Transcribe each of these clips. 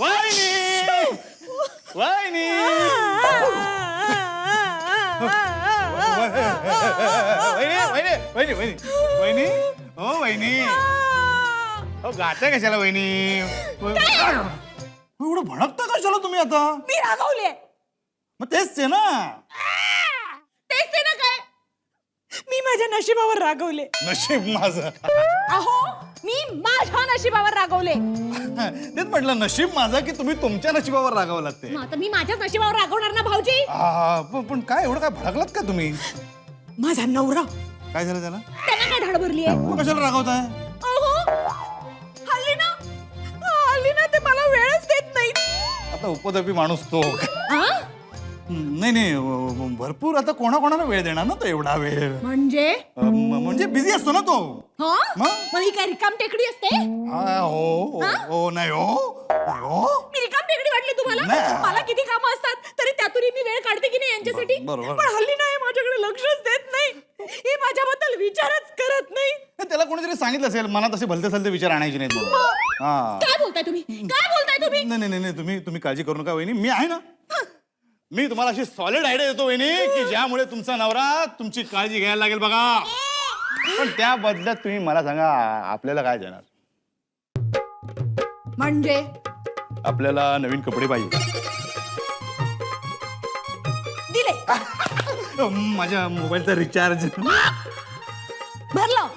वहिनी वहिनी वहिनी वहिनी वहिनी वहिनी हो वहिनी हो गाताय कशाला वहिनी एवढं भडकता कशाला तुम्ही आता मी रागवले मग तेच ते ना काय मी माझ्या नशिबावर रागवले नशीब माझं अहो मी माझ्या नशिबावर रागवले तेच म्हटलं नशीब माझं की तुम्ही तुमच्या नशिबावर रागावं लागते आता मी माझ्याच नशिबावर रागवणार ना भाऊजी पण काय एवढं काय भडकलात का तुम्ही माझा नवरा काय झालं त्याला त्याला काय धाड भरली आहे मग कशाला रागवताय अहो हल्ली ना ते मला वेळच देत नाही आता उपद्रवी माणूस तो हा? नाही भरपूर आता कोणाकोणाला वेळ देणार ना तो एवढा वेळ म्हणजे बिझी असतो ना तो हा मग? मग ही काय रिकाम टेकडी असते हो नाही हो मी रिकाम टेकडी वाटली तुम्हाला नाही. मला किती कामं असतात तरी त्यातून मी वेळ काढते की नाही यांच्यासाठी बरोबर. पण हल्ली नाही माझ्याकडे लक्षच देत नाही हे माझ्याबद्दल विचारच करत नाही त्याला कोणीतरी सांगितलं असेल मनात असे भलते सलते विचार आणायचे नाहीत म्हणून. हा काय बोलताय तुम्ही नाही तुम्ही काळजी करू नका वहिनी मी आहे ना मी तुम्हाला अशी सॉलिड आयडिया देतो वहिनी की ज्यामुळे तुमचा नवरा तुमची काळजी घ्यायला लागेल बघा पण त्या बदल्यात तुम्ही मला सांगा आपल्याला काय देणार म्हणजे आपल्याला नवीन कपडे पाहिजे दिले माझ्या मोबाईलचा रिचार्ज भरलं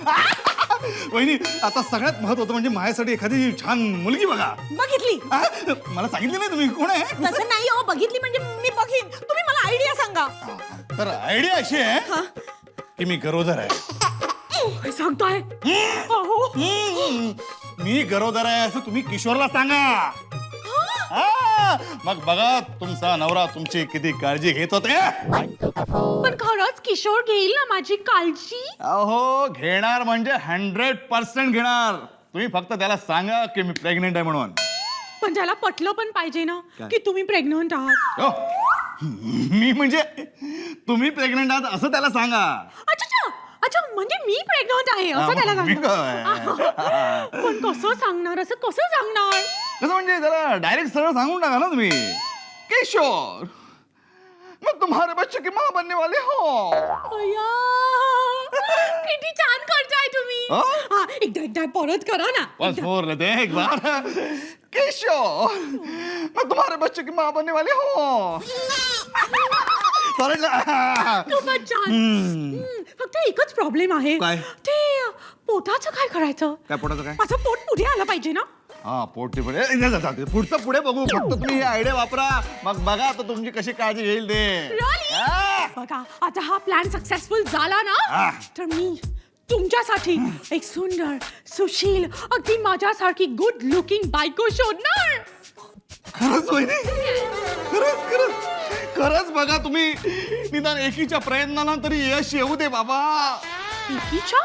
वहिनी आता सगळ्यात महत्वाचं म्हणजे माझ्यासाठी एखादी छान मुलगी बघा बघितली मला सांगितलं नाही तुम्ही कोण आहे तसं नाही हो बघितली म्हणजे मी बघीन तुम्ही मला आयडिया सांगा तर आयडिया अशी आहे की मी गरोदर आहे काय सांगताय अहो मी गरोदर आहे असं तुम्ही किशोरला सांगा मग बघा तुमचा नवरा तुमची किती काळजी घेत होते पण खरंच किशोर घेईल ना माझी काळजी अहो घेणार म्हणजे 100% घेणार तुम्ही फक्त त्याला सांगा की मी प्रेग्नेंट आहे म्हणून पण त्याला पटलं पण पाहिजे ना की तुम्ही प्रेग्नंट आहात हो. मी म्हणजे तुम्ही प्रेग्नेंट आहात असं त्याला सांगा अच्छा म्हणजे मी प्रेग्नंट आहे असं त्याला मी सांगा काय? पण कसं सांगणार असं कसं सांगणार कसं म्हणजे जरा डायरेक्ट सरळ सांगून टाका ना तुम्ही किशोर मग तुम्हारे बच्चे की माँ बनने वाले हो अय्या, किती छान करताय तुम्ही हा? हा, एकदा परत करा ना बस फोर लेते हैं एक बार किशोर मैं तुम्हारे बच्चे की माँ बनने वाली हूँ खूपच छान फक्त एकच प्रॉब्लेम आहे काय? ते पोटाचं काय करायचं काय पोटाचं काय माझं पोट पुढे आलं पाहिजे ना हा पोट पुढे पुढचं पुढे बघू फक्त तुम्ही ही आयडिया वापरा मग बघा आता तुमची कशी काळजी घेईल ते Really? हा. बघा आता हा प्लॅन सक्सेसफुल झाला ना हा. तर मी तुमच्यासाठी एक सुंदर सुशील अगदी माझ्यासारखी गुड लुकिंग बायको शोधणार खरंच वहिनी खरंच खरंच बघा तुम्ही निदान एकीच्या प्रयत्नाला तरी यश येऊ दे बाबा एकीच्या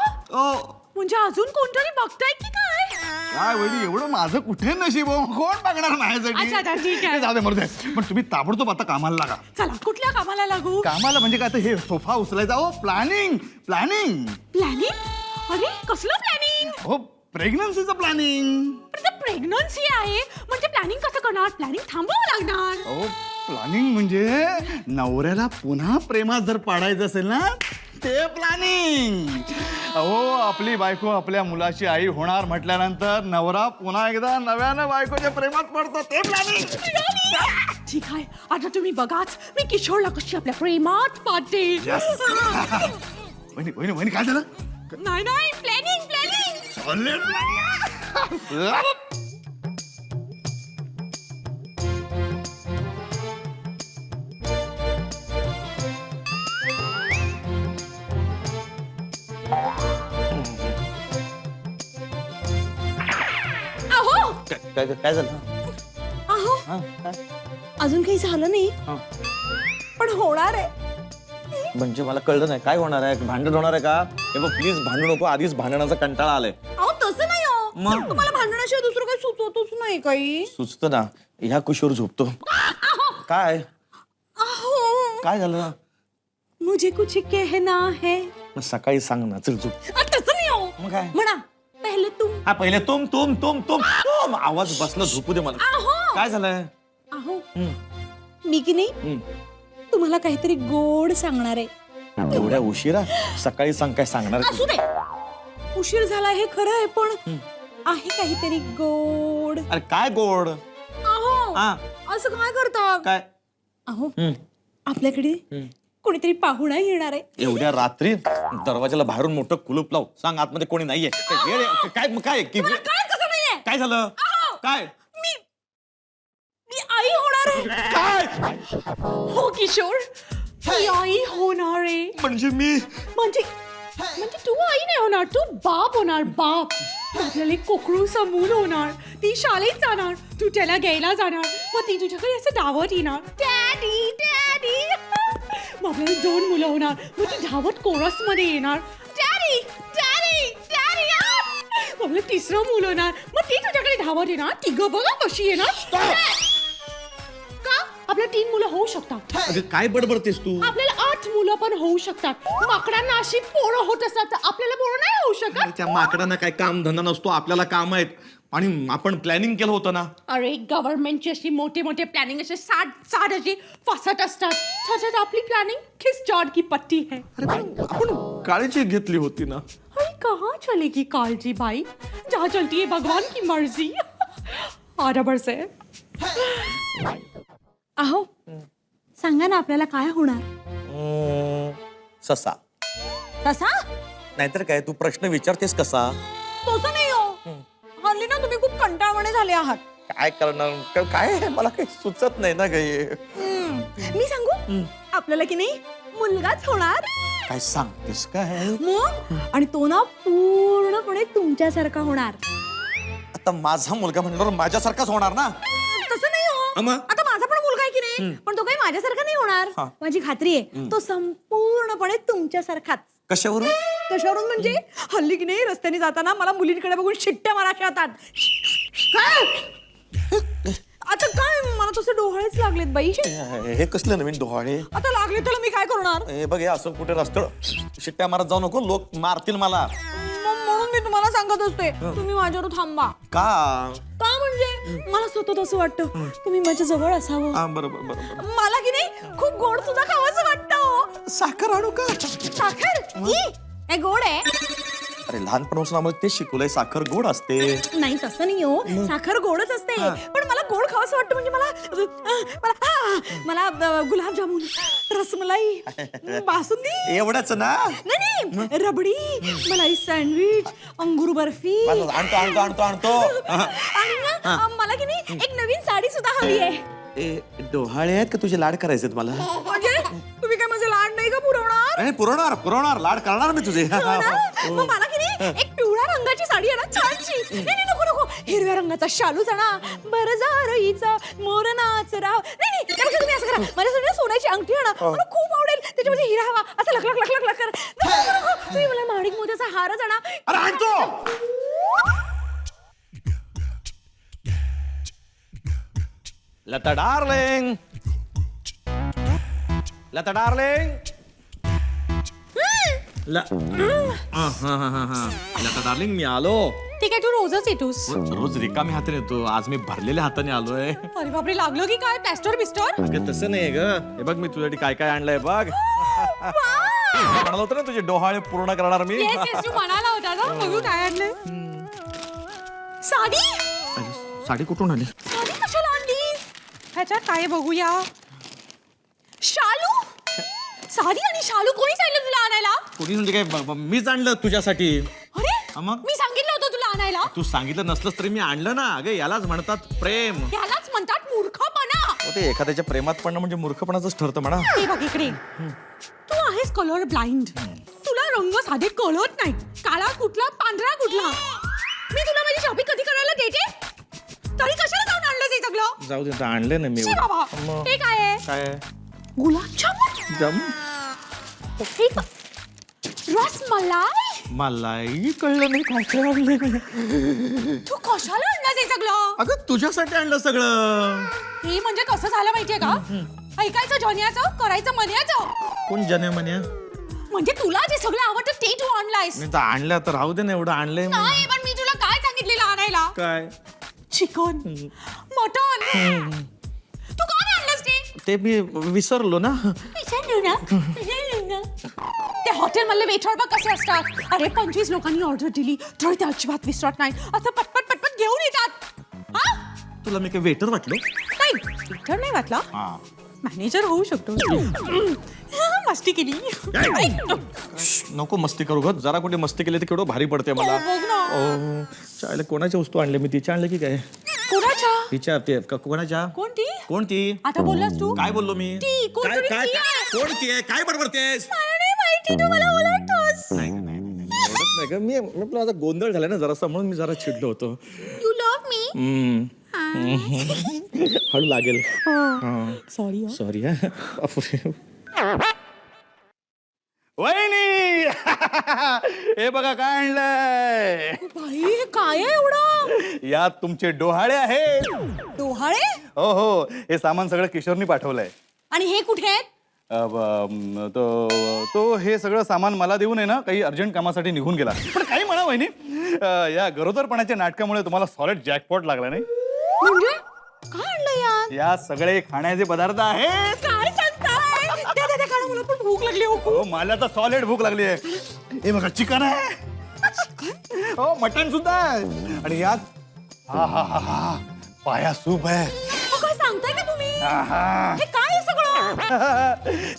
म्हणजे अजून कोणतरी बघताय की काय वहिनी एवढं माझं कुठे नशीब हो कोण बघणार अच्छा, ठीक आहे. माझ्यासाठी जाऊ दे मरू पण तुम्ही ताबडतोब आता कामाला लागा चला कुठल्या कामाला लागू कामाला म्हणजे काय आता हे सोफा उचलायचा हो प्लॅनिंग प्लॅनिंग अरे कसलं प्लॅनिंग हो प्रेग्नन्सीचं प्लॅनिंग प्रेग्नन्सी आहे म्हणजे प्लॅनिंग कसं करणार प्लॅनिंग थांबवावं लागणार हो प्लॅनिंग म्हणजे नवऱ्याला पुन्हा प्रेमात जर पाडायचं असेल ना ते प्लॅनिंग अहो आपली बायको आपल्या मुलाची आई होणार म्हटल्यानंतर नवरा पुन्हा एकदा नव्यानं बायकोच्या प्रेमात पडतो ते प्लॅनिंग ठीक आहे आता तुम्ही बघाच मी किशोरला कशी आपल्या प्रेमात पाडते वहिनी काय झालं नाही प्लॅनिंग काय झालं अहो अजून काही झालं नाही पण होणार आहे म्हणजे मला कळलं नाही काय होणार आहे भांडण होणार आहे का हे बघ प्लीज भांडू नको आधीच भांडणाचा कंटाळा आलाय अहो तसं नाही हो मग? तुम्हाला भांडणाशिवाय दुसरं काही सुचवतच नाही काही सुचतं ना ह्या कुशीवर झोपतो काय अहो काय झालं मुझे कुछ कहना है मग सकाळी सांग ना चल झोप तसं नाही हो मग काय म्हणा पहिले तुम हा पहिले तुम आवाज बसला झोपू दे मला अहो काय झालंय? अहो मी की नाही तुम्हाला काहीतरी गोड सांगणार आहे. एवढ्या उशिरा? सकाळी सांग, काय सांगणार? असू दे, उशीर झाला हे खरं आहे, पण आहे काहीतरी गोड. अरे काय गोड? अहो हा असं काय करता? काय? अहो आपल्याकडे कोणीतरी पाहुणा येणार आहे. एवढ्या रात्री दरवाजाला बाहेरून मोठं कुलूप लाव, सांग आतमध्ये कोणी नाहीये. काय काय काय कसं नाहीये? काय झालं? काय? मी आई होणार आहे. काय? हो किशोर, मी आई होणार आहे. म्हणजे मी म्हणजे तू आई नाही होणार, तू बाप होणार. बाप. आपल्याला एक कोकरूचा मूल होणार. ती शाळेत जाणार, तू त्याला घ्यायला जाणार, मग ती तुझ्याकडे असं धावत येणार, डॅडी डॅडी. मग आपल्याला 2 मुलं होणार, मग ती धावत कोरस मध्ये येणार, डॅडी डॅडी डॅडी. मग आपलं 3रं मूल होणार, मग ती तुझ्याकडे धावत येणार. 3 बघा कशी येणार. का आपल्या 3 मुलं होऊ शकतात. अगं काय बडबडतेस तू? आपल्याला 8 मुलं पण होऊ शकतात. माकडांना अशी पोरं होत असतात, तर आपल्याला पोरं नाही होऊ शकत. त्या माकडांना काय काम धंदा नसतो, आपल्याला काम आहेत. आणि आपण प्लॅनिंग केलं होतं ना. अरे गव्हर्नमेंटची अशी मोठे मोठे प्लॅनिंग असे 60 अशी फसत असतात. त्याच्यात आपली प्लॅनिंग खिस जॉड की पट्टी है. आपण काळजी घेतली होती ना. अरे कहाँ चलेगी काळजी बाई, जहाँ चलती है भगवान की मर्जी. बरोबर से. अहो सांगा ना आपल्याला काय होणार. ससा. कसा? नाहीतर काय, तू प्रश्न विचारतेस कसा? तसं नाही हो, हल्ली ना तुम्ही खूप कंटाळवाणे झाले आहात. काय करणार? काय मला काही सुचत नाही ना काही. मी सांगू आपल्याला की नाही मुलगाच होणार. काय सांगतेस काय? मग आणि तो ना पूर्णपणे तुमच्यासारखा होणार. आता माझा मुलगा म्हणल्यावर माझ्यासारखाच होणार ना. तसं नाही हो. मग? आता माझा पण मुलगा आहे की नाही, पण तो काही माझ्यासारखा नाही होणार. हा. माझी खात्री आहे तो संपूर्णपणे तुमच्यासारखाच. कशावरून? कशावरून म्हणजे हल्ली की नाही रस्त्याने जाताना मला मुलींकडे बघून शिट्ट्या मारायच्या होतात. आता काय मला तसे डोहाळेच लागलेत बाई. हे कसले नवीन डोहाळे? आता लागले त्याला मी काय करणार. हे बघ, हे असं कुठे रस्त्यावर शिट्ट्या मारत जाऊ नको, लोक मारतील मला. म्हणून मी तुम्हाला सांगत असते तुम्ही माझ्यावर थांबा. का? का म्हणजे मला सतत असं वाटतं तुम्ही माझ्या जवळ असावं. हा, बरोबर बरोबर. मला की नाही खूप गोड सुद्धा खावंसं वाटतं. साखर आणू का? साखर हे गोड आहे. अरे लहानपणापासून आम्हाला ते शिकवलंय, साखर गोड असते. नाही तसं नाही हो, साखर गोडच असते. पण मला गोड खावंसं वाटतं म्हणजे मला गुलाबजामुन, रसमलाई, बासुंदी. एवढंच ना? नाही रबडी, मलाई सँडविच, अंगूर बर्फी. आणतो आणतो आणतो आणतो. आणि ना मला की नाही एक नवीन साडी सुद्धा हवी आहे. डोहाळे आहेत का तुझे लाड करायचे मला? म्हणजे तुम्ही काय माझे लाड नाही का पुरवणार? नाही, पुरवणार पुरवणार, लाड करणार मी तुझे. मग मला की नाही एक पिवळ्या रंगाची साडी आहे ना छानशी. नाही नको नको, हिरव्या रंगाचा शालूच आणा. बरं जारईचा मोर नाच राव. नाही त्यापेक्षा तुम्ही असं करा, माझ्यासाठी सोन्याची अंगठी आणा. मला खूप आवडेल, त्याच्यामध्ये हिरा हवा असं लक लक लक लक कर. तुम्ही मला माणिक मोत्याचा हारच आणा. अरे आणतो. Lata darling, Lata darling. Lata darling, मी आलो. ठीक आहे, तू रोजच येतोस. रोज रिकामी हाताने येतो, आज मी भरलेल्या हाताने आलोय. अरे बापरे, लागलो की काय प्लॅस्टर बिस्टर? अगं तसं नाही ग, हे बघ मी तुझ्यासाठी काय काय आणलंय बघ. म्हणाल होतं ना तुझे डोहाळे पूर्ण करणार मी. येस येस, तू म्हणाला होता ना. बघू काय आणलंय. साडी. साडी कुठून आली? साडी कशाला आणलीस? ह्याच्यात काय बघूया. शालू. साडी आणि शालू कोणी सांगितलं तुला आणायला? कोणी म्हणजे काय, मीच आणलं तुझ्यासाठी. अरे मग? मी सांगितलं होतं तुला आणायला. तू सांगितलं नसलंस तरी मी आणलं ना. अगं यालाच म्हणतात प्रेम. यालाच म्हणतात मूर्खपणा. ते एखाद्याच्या प्रेमात पडणं म्हणजे मूर्खपणाच ठरतं म्हणा. हे बघ इकडे, तू आहेस कलर ब्लाइंड. तुला रंग साधे कळत नाही. काळा कुठला, पांढरा कुठला. मी तुला माझी शॉपिंग कधी करायला देते, तरी कशाला जाऊन आणलं ते सगळं. जाऊ दे, आणलं ना मी. शी बाबा, हे काय आहे? काय? गुलाबजामुन. जम. हे का? रसमलाई. मलाही कळलं नाही काय काय आणलं. तू कशाला आणलं ते सगळं? अगं तुझ्यासाठी आणलं सगळं. हे म्हणजे कसं झालं माहितीये का? ऐकायचं जॉनियाचं, करायचं मन्याचं. कोण जन्या म्हण्या? म्हणजे तुला जे सगळं आवडतं ते तू आणलायस. नाही तर आणलं तर राहू दे ना, एवढं आणलंय. नाही, पण मी तुला काय सांगितलेलं आणायला? काय? चिकन, मटण. तू का नाही आणलंस ते मी विसरलो ना. त्या हॉटेल मधले वेटर बघ कसे असतात. अरे 25 लोकांनी ऑर्डर दिली तर ते अजिबात विसरत नाही. असं पटपट पटपट घेऊन येतात. हा तुला मी काय वेटर वाटलो? नाही वेटर नाही वाटला. मॅनेजर होऊ शकतो. मस्ती केली. नको मस्ती करू ग. जरा कुठे मस्ती केली तर केवढं भारी पडते मला. बघ ना. चायला कोणाच्या वस्तू आणल्या मी? तिच्या आणलं की काय? कोणाच्या? तिच्या कोणाच्या? कोणती? कोणती? आता बोललास तू? काय बोललो मी? ती कोणतरी ती आहे. कोणती आहे? काय बडबडतेस? मला नाही माहिती. तू मला ओळखतोस. ओळखत नाही का मी? आपला आता गोंधळ झाला ना जरासा, म्हणून मी जरा चिडलो होतो. यू लव्ह मी. हळू लागेल. सॉरी. सॉरी. वहिनी हे बघा काय आणलंय. बाई हे काय आहे एवढं? यात तुमचे डोहाळे आहेत. डोहाळे? हो हो, हे सामान सगळं किशोरनी पाठवलंय. आणि हे कुठे आहेत? तो हे सगळं सामान मला देऊन आहे ना काही अर्जंट कामासाठी निघून गेला. पण काही म्हणा वहिनी, या गरोदरपणाच्या नाटकामुळे तुम्हाला सॉलिड जॅकपॉट लागला नाही. म्हणजे काय आणलं यात? या सगळे खाण्याचे पदार्थ आहेत. काय सांगताय? त्या काळा मला पण भूक लागली. हो मला तर सॉलिड भूक लागली आहे. हे बघा चिकन आहे. हो मटन सुद्धा आहे. आणि यात हा हा हा हा पाया सूप आहे. काय सांगताय का तुम्ही? आहा. हे काय आहे सगळं?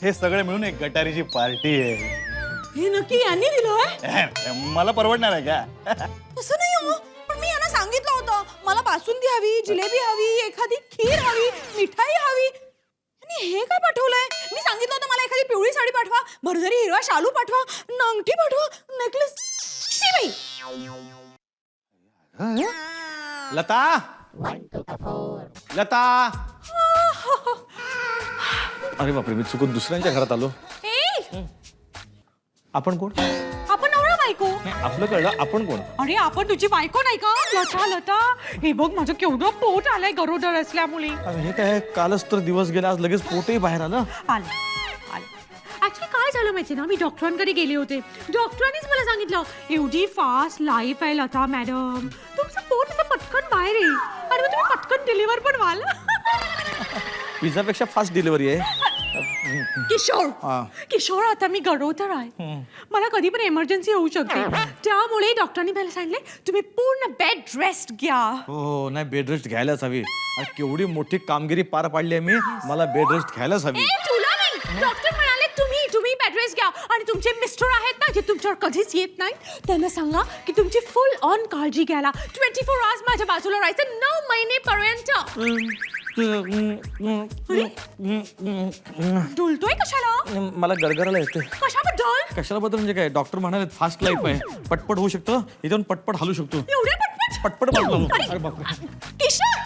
हे सगळे मिळून एक गटारीची पार्टी आहे. हे नक्की यांनी दिलंय? मला परवडणार आहे का? तसं नाही हो. पण मी यांना सांगितलं होतं मला बासुंदी हवी, जिलेबी हवी, एखादी खीर हवी, मिठाई हवी. आणि हे काय पाठवलंय? मी सांगितलं होतं मला एखादी पिवळी साडी पाठवा, भरजरी हिरवा शालू पाठवा, अंगठी पाठवा, नेकलेस. शी बाई. लता. लता. अरे बापरे, मी चुकून दुसऱ्यांच्या घरात आलो. ए, आपण कोण? आपण नवरा बायको. आपलं कळलं. आपण कोण? अरे आपण तुझी बायको नाही का? लता लता. हे बघ माझं केवढं पोट आलंय गरोदर असल्यामुळे. अरे हे काय, कालच तर दिवस गेला, आज लगेच पोटही बाहेर आलं. आलं. ऍक्च्युली काय झालं माहिती ना, मी डॉक्टरांकडे गेले होते. डॉक्टरांनीच मला सांगितलं एवढी फास्ट लाईफ आहे लता मॅडम, तुमचं पोट असं पटकन बाहेर येईल आणि मग तुम्ही पटकन डिलिव्हर पण व्हाल. पिझ्झापेक्षा फास्ट डिलिव्हरी आहे. किशोर किशोर आता मी गरोदर आहे. मला कधी पण इमर्जन्सी होऊ शकते. त्यामुळे डॉक्टरांनी मला सांगितले तुम्ही पूर्ण बेड रेस्ट घ्या. हो नाही, बेड रेस्ट घ्यायलाच हवी. आज केवढी मोठी कामगिरी पार पाडली आहे मी, मला बेड रेस्ट घ्यायलाच हवी. तुला नाही, डॉक्टर म्हणाले तुम्ही बेड रेस्ट घ्या. आणि तुमचे मिस्टर आहेत ना जे तुमच्यावर कधीच येत नाही, त्यांना सांगा की तुमची फुल ऑन काळजी घ्यायला. 24 आवर्स माझ्या बाजूला राहायचं 9 महिनेपर्यंत. डुलतोय कशाला? मला गरगराला येते. कशाबद्दल? कशाला बद्दल म्हणजे काय? डॉक्टर म्हणाले फास्ट लाईफ आहे, पटपट होऊ शकतं, इथून पटपट हलू शकतो. एवढे पटपट पटपट हलू. अरे बापरे. किशोर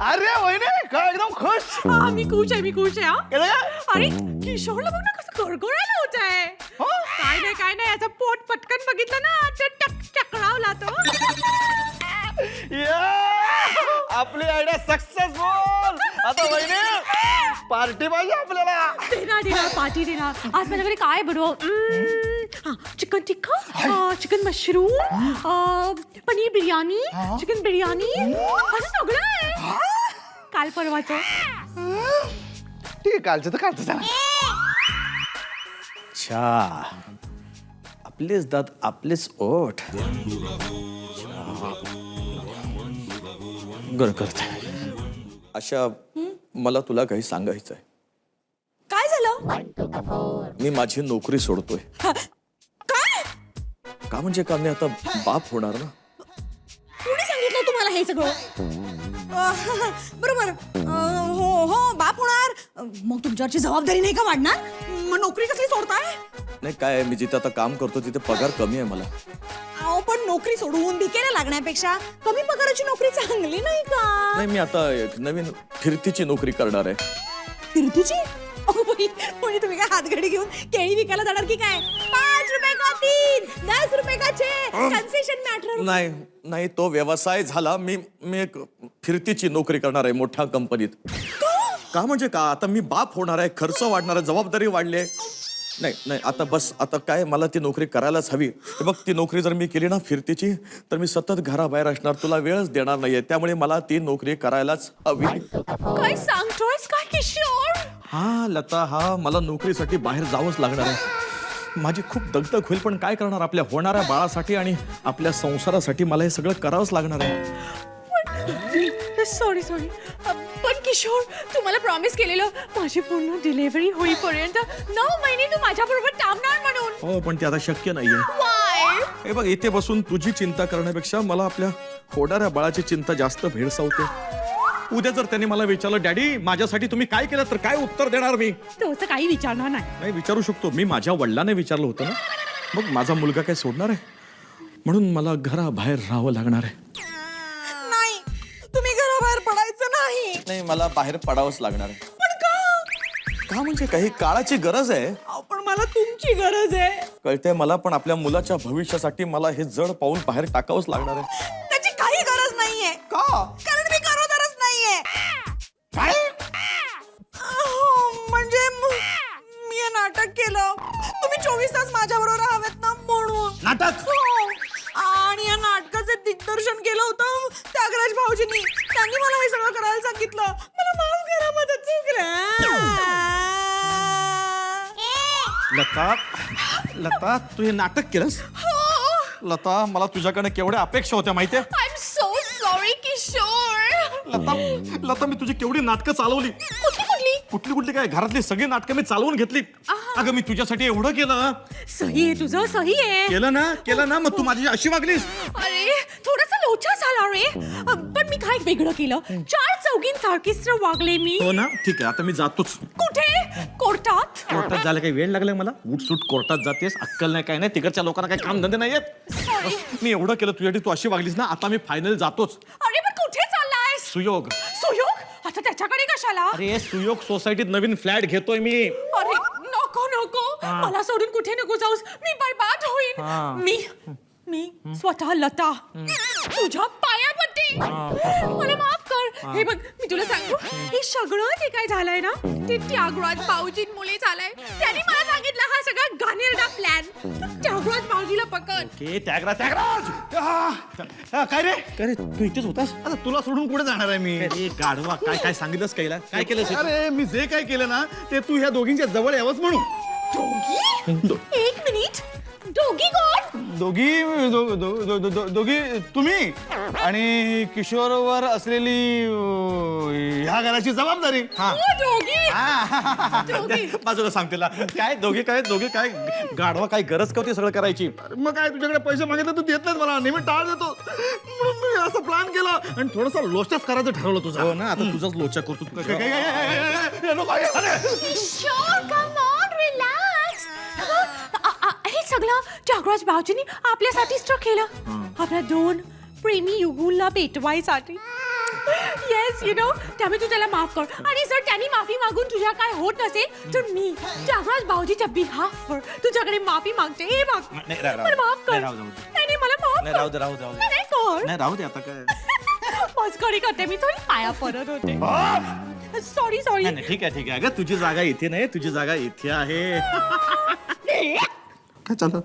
अरे वहिनी काय एकदम खुश. मी खुश आहे हा. अरे किशोरला बघ ना कसं गरगरायला होत आहे. काय नाही याचं पोट पटकन बघितलं ना तर चकळावला तो. आपली आयडिया सक्सेसफुल. आता वहिनी पार्टी पाहिजे आपल्याला. देणार पार्टी देणार. आज माझ्याकडे काय बनव? Chicken tikka, chicken mushroom, paneer biryani, chicken biryani, असं सगळं आहे. काल परवाचं. ठीक आहे, कालचं तर कालचं झालं. अच्छा, आपलेच दात आपलेच ओठ. गर करते. अशा मला तुला काही सांगायचंय. काय झालं? मी माझी नोकरी सोडतोय. काय? का म्हणजे का, मी आता बाप होणार ना. कोणी सांगितलं तुम्हाला हे सगळं? बरोबर. हो बाप होणार. मग तुमच्यावरची जबाबदारी नाही का वाढणार? मग नोकरी कसली सोडताय? नाही काय, मी जिथे आता काम करतो तिथे पगार कमी आहे मला. अहो पण नोकरी सोडून भिकेला लागण्यापेक्षा कमी पगाराची नोकरी चांगली नाही का? नाही, मी आता एक नवीन फिरतीची नोकरी करणार आहे. फिरतीची? म्हणजे तुम्ही काय हातघडी घेऊन केळी विकायला जाणार की काय? 5 रुपये का 3, 10 रुपये का 6, कन्सेशन मॅटर. नाही नाही, तो व्यवसाय झाला. मी एक फिरतीची नोकरी करणार आहे मोठ्या कंपनीत. का म्हणजे का, आता मी बाप होणार आहे, खर्च वाढणार आहे, जबाबदारी वाढली आहे. नाही नाही आता बस, आता काय, मला ती नोकरी करायलाच हवी. हे बघ, ती नोकरी जर मी केली ना फिरतीची, तर मी सतत घराबाहेर असणार, तुला वेळच देणार नाहीये. त्यामुळे मला ती नोकरी करायलाच हवी. काय सांगतोयस काय किशोर? हा लता, हा मला नोकरीसाठी बाहेर जावंच लागणार आहे. माझी खूप दगदग होईल, पण काय करणार, आपल्या होणाऱ्या बाळासाठी आणि आपल्या संसारासाठी मला हे सगळं करावंच लागणार आहे. सॉरी पण किशोर, तू मला प्रॉमिस केलेलं माझी पूर्ण डिलिव्हरी होईपर्यंत 9 महिने तू माझ्याबरोबर थांबणार म्हणून. हो, पण ते आता शक्य नाहीये. Why? हे बघ, इथे बसून तुझी चिंता करण्यापेक्षा मला आपल्या होणाऱ्या बाळाची चिंता जास्त भेडसावते. उद्या जर त्यांनी मला विचारलं, डॅडी माझ्यासाठी तुम्ही काय केलं, तर काय उत्तर देणार मी? तो असं काही विचारणार नाही. नाही, विचारू शकतो. मी माझ्या वडिलांना विचारलं होतं ना. मग माझा मुलगा काय सोडणार आहे? म्हणून मला घराबाहेर राहावं लागणार आहे. नाही, तुम्ही घराबाहेर पडायचं नाही. नाही, मला बाहेर पडावंच लागणार आहे. पण का? का म्हणजे काही काळाची गरज आहे. पण मला तुमची गरज आहे. कळतंय मला, पण आपल्या मुलाच्या भविष्यासाठी मला हे जड पाऊल बाहेर टाकावंच लागणार आहे. त्याची काही गरज नाहीये. का? कारण मी गरोदरच नाहीये. काय? म्हणजे मी हे नाटक केलं. तुम्ही 24 तास माझ्याबरोबर हवेत ना म्हणून. नाटक? आणि या नाटकाचे दिग्दर्शन केलं होतं त्यागराज भाऊजींनी. त्यांनी मला हे सगळं करायला सांगितलं. मला माफ करा, माझं चुकलं. लता, लता, तू हे नाटक केलंस? लता, मला तुझ्याकडे केवढ्या अपेक्षा होत्या माहितीये? I am so sorry Kishore. Lata, Lata, मी तुझी केवढी नाटकं चालवली. कुठली कुठली काय, घरातली सगळी नाटकं मी चालवून घेतली. अगं, मी तुझ्यासाठी एवढं केलं. सही आहे तुझं, सही आहे. केलं ना, मग तू माझी अशी वागलीस. अरे थोडासा लोचा झाला रे. पण मी काय वेगळं केलं? 4 चौघींसारखीच तर वागले मी. हो ना, ठीक आहे, आता मी जातोच. कुठे? कोर्टात. कोर्टात जायला काही वेळ लागलाय मला? उठसूट कोर्टात जातेस, अक्कल नाही, काय नाही. तिकडच्या लोकांना काही काम धंदे नाहीयेत. Sorry. मी एवढं केलं तुझ्यासाठी, तू अशी वागलीस ना, आता मी फायनल जातोच. अरे पण कुठे चाललायस? सुयोग. सुयोग? आता त्याच्याकडे कशाला? अरे, सुयोग सोसायटीत नवीन फ्लॅट घेतोय मी. अरे नको मला सोडून कुठे नको जाऊस. मी बरबाद होईन. मी स्वतः लता तुझ्या पाया पडते. मला माफ कर. हे बघ, मी तुला सांगू, हे सगळं जे काय झालंय ना, ते त्यागराज भाऊजींमुळे झालंय. त्यांनी मला सांगितलं हा सगळा घाणेरडा प्लॅन. त्यागराज भाऊजीला पकड. त्यागराज. काय रे? काय रे, तू इथेच होतास? आता तुला सोडून कुठे जाणार आहे मी? अरे गाढवा, काय काय सांगितलंस कायला? काय केलं? अरे मी जे काय केलं ना, ते तू ह्या दोघींच्या जवळ यावंच म्हणून. दोघी? 1 मिनिट, दोघी कोण? दोघी तुम्ही आणि किशोरवर असलेली ह्या घराची जबाबदारी. हो, दोघी. बाजूला सांग तिला. काय दोघे काय गाढवा, काय गरज का होती सगळं करायची? मग काय, तुझ्याकडे पैसे मागितले तू देत नाहीस मला, नेहमी टाळ देतो. म्हणून मी असं प्लॅन केला आणि थोडासा लोचच करायचं ठरवलं तुझं. हो ना, आता तुझाच लोचा करतो. Sure, come on, relax. हे सगळं त्यागराज भाऊजींनी आपल्यासाठीच तर केलं. आपल्या 2 प्रेमी युगुलला भेटवायसाठी. येस, यू नो, त्यामुळे तू त्याला माफ कर. आणि जर त्यांनी माफी मागून तुझ्या काय होत नसेल, तर मी त्यागराज भाऊजीच्या बिहाफवर तुझ्याकडे माफी मागते. हे बघ, मला माफ कर. नाही, मला माफ कर. राहू दे. नाही कर. नाही, राहू दे आता. काय मस्करी करते मी, थोडी पाया पडत होते. सॉरी. नाही, ठीक आहे. अगं, तुझी जागा इथे नाही, तुझी जागा इथे आहे. काय चाललं?